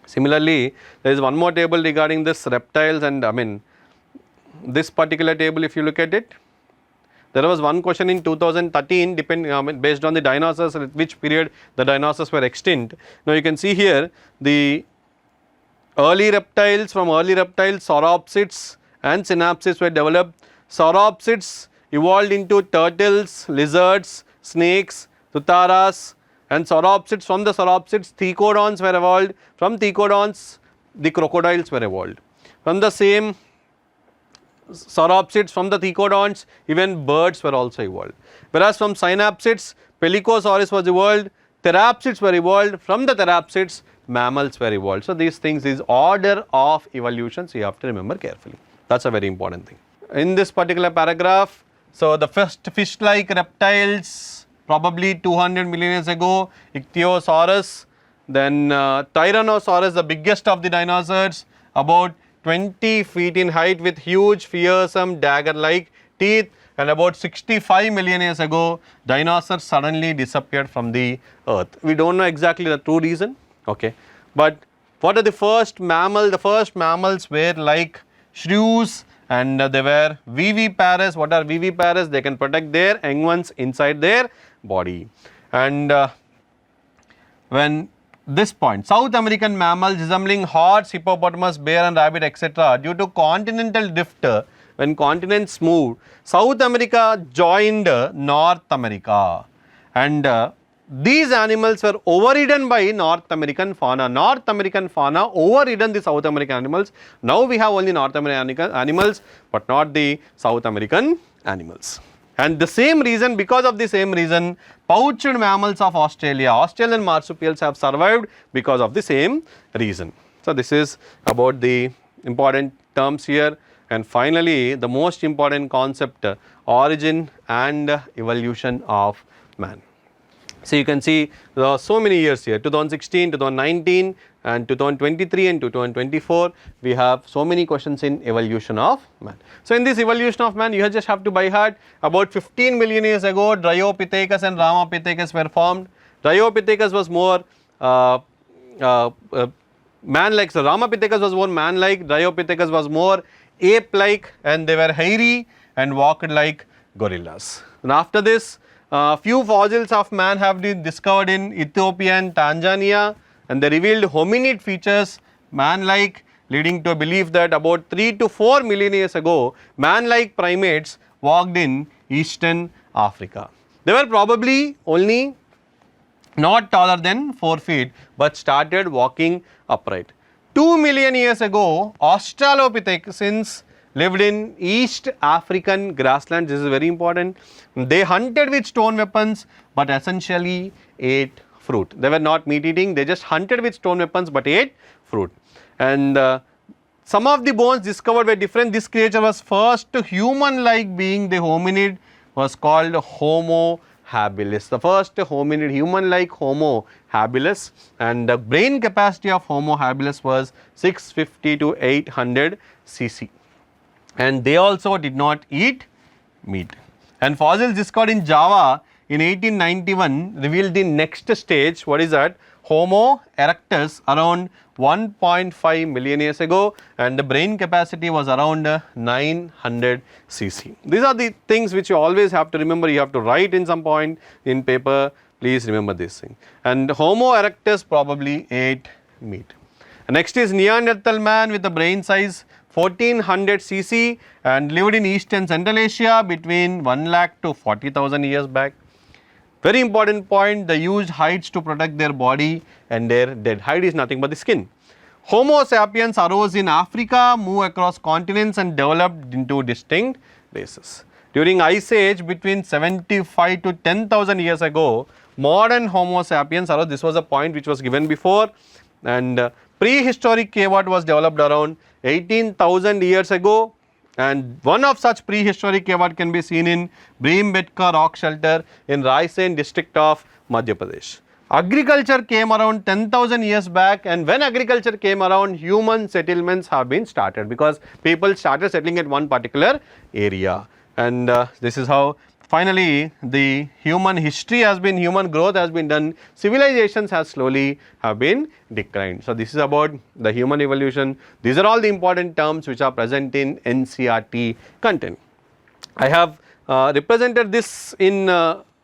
Similarly, there is one more table regarding this reptiles, and this particular table, if you look at it, there was one question in 2013 based on the dinosaurs, at which period the dinosaurs were extinct. Now you can see here the early reptiles, sauropsids and synapsids were developed. Sauropsids evolved into turtles, lizards, snakes, tuttaras, and sauropsids. From the sauropsids, thecodons were evolved. From thecodons, the crocodiles were evolved. From the same sauropsids, from the thecodons, even birds were also evolved. Whereas from synapsids, Pelycosaurus was evolved, therapsids were evolved, from the therapsids, mammals were evolved. So these things is order of evolution, so you have to remember carefully. That is a very important thing. In this particular paragraph, so the first fish-like reptiles, probably 200 million years ago, Ichthyosaurus, then Tyrannosaurus, the biggest of the dinosaurs, about 20 feet in height with huge fearsome dagger-like teeth, and about 65 million years ago, dinosaurs suddenly disappeared from the earth. We do not know exactly the true reason, okay, but what are the first mammals? The first mammals were like shrews, and they were viviparous. What are viviparous? They can protect their young ones inside their body. And when this point, South American mammals resembling horse, hippopotamus, bear and rabbit etc. due to continental drift when continents moved, South America joined North America, and these animals were overridden by North American fauna. North American fauna overridden the South American animals. Now we have only North American animals, but not the South American animals. And the same reason, because of the same reason, pouched mammals of Australia, Australian marsupials have survived because of the same reason. So this is about the important terms here. And finally, the most important concept, origin and evolution of man. So you can see there are so many years here, 2016, 2019 and 2023 and 2024, we have so many questions in evolution of man. So in this evolution of man, you just have to by heart, about 15 million years ago, Dryopithecus and Ramapithecus were formed. Dryopithecus was more man-like, so Ramapithecus was more man-like, Dryopithecus was more ape-like, and they were hairy and walked like gorillas. And after this, few fossils of man have been discovered in Ethiopia and Tanzania, and they revealed hominid features, man-like, leading to a belief that about 3 to 4 million years ago, man-like primates walked in eastern Africa. They were probably only not taller than 4 feet, but started walking upright. 2 million years ago, Australopithecines lived in East African grasslands. This is very important. They hunted with stone weapons, but essentially ate fruit. They were not meat eating, they just hunted with stone weapons but ate fruit. And some of the bones discovered were different. This creature was first human-like being, the hominid was called Homo habilis, the first hominid, human-like Homo habilis, and the brain capacity of Homo habilis was 650 to 800 cc. And they also did not eat meat. And fossils discovered in Java in 1891 revealed the next stage. What is that? Homo erectus around 1.5 million years ago, and the brain capacity was around 900 cc. These are the things which you always have to remember. You have to write in some point in paper. Please remember this thing. And Homo erectus probably ate meat. And next is Neanderthal man with a brain size 1400 cc and lived in East and Central Asia between 1 lakh to 40,000 years back. Very important point, they used hides to protect their body and their dead. Hide is nothing but the skin. Homo sapiens arose in Africa, moved across continents and developed into distinct races. During Ice Age between 75 to 10,000 years ago, modern Homo sapiens arose. This was a point which was given before, and prehistoric cave art was developed around 18,000 years ago, and one of such prehistoric cave art can be seen in Bhimbetka rock shelter in Raisen district of Madhya Pradesh. Agriculture came around 10,000 years back, and when agriculture came around, human settlements have been started because people started settling at one particular area, and this is how finally the human history has been, human growth has been done, civilizations has slowly have been declined. So this is about the human evolution. These are all the important terms which are present in NCERT content. I have represented this in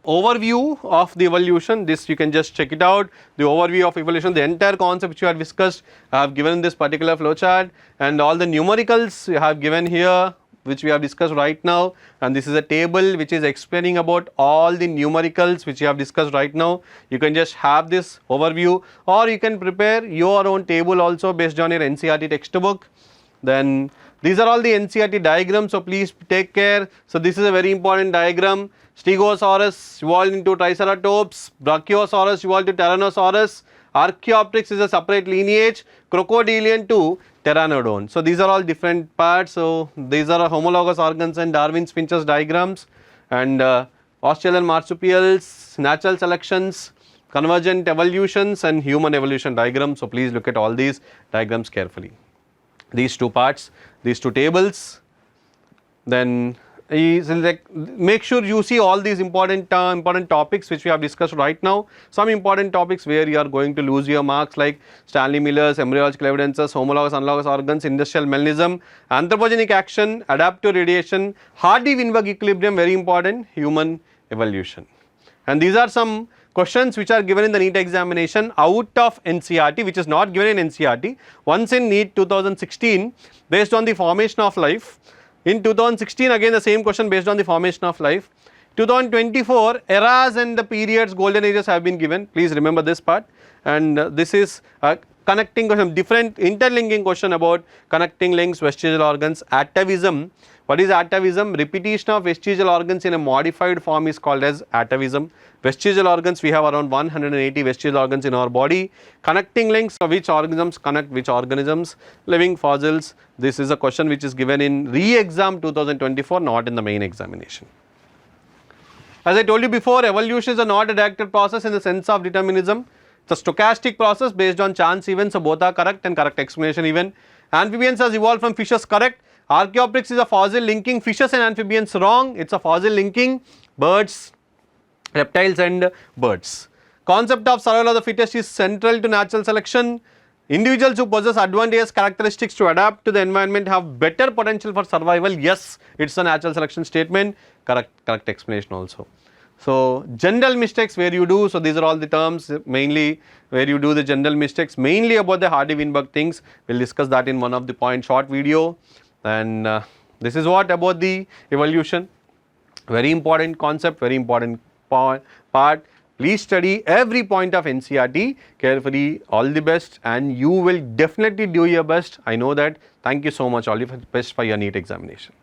overview of the evolution. This you can just check it out, the overview of evolution, the entire concept which we have discussed I have given in this particular flowchart, and all the numericals we have given here which we have discussed right now, and this is a table which is explaining about all the numericals which we have discussed right now. You can just have this overview, or you can prepare your own table also based on your NCERT textbook. Then these are all the NCERT diagrams, so please take care. So this is a very important diagram. Stegosaurus evolved into Triceratops, Brachiosaurus evolved to Tyrannosaurus, Archaeopteryx is a separate lineage, Crocodilian to Pteranodon. So these are all different parts. So these are homologous organs and Darwin's Finch's diagrams, and Australian marsupials, natural selections, convergent evolutions, and human evolution diagrams. So please look at all these diagrams carefully. These two parts, these two tables, then make sure you see all these important topics which we have discussed right now. Some important topics where you are going to lose your marks, like Stanley Miller's embryological evidences, homologous analogous organs, industrial melanism, anthropogenic action, adaptive radiation, Hardy-Weinberg equilibrium, very important, human evolution. And these are some questions which are given in the NEET examination out of NCERT, which is not given in NCERT. Once in NEET 2016, based on the formation of life, In 2016 again the same question based on the formation of life. 2024 eras and the periods, golden ages have been given, please remember this part, and this is a connecting question, different interlinking question about connecting links, vestigial organs, atavism. What is atavism? Repetition of vestigial organs in a modified form is called as atavism. Vestigial organs, we have around 180 vestigial organs in our body. Connecting links, which organisms connect which organisms, living fossils. This is a question which is given in re-exam 2024, not in the main examination. As I told you before, evolution is not a directed process in the sense of determinism. It's a stochastic process based on chance events, so both are correct and correct explanation even. Amphibians has evolved from fishes, correct. Archaeopteryx is a fossil linking fishes and amphibians, wrong. It's a fossil linking birds, reptiles and birds. Concept of survival of the fittest is central to natural selection. Individuals who possess advantageous characteristics to adapt to the environment have better potential for survival. Yes, it's a natural selection statement, correct explanation also. So general mistakes where you do, so these are all the terms mainly where you do the general mistakes, mainly about the Hardy-Weinberg things. We'll discuss that in one of the point short video, and this is what about the evolution. Very important concept, very important part. Please study every point of NCERT carefully. All the best, and you will definitely do your best. I know that. Thank you so much. All the best for your NEET examination.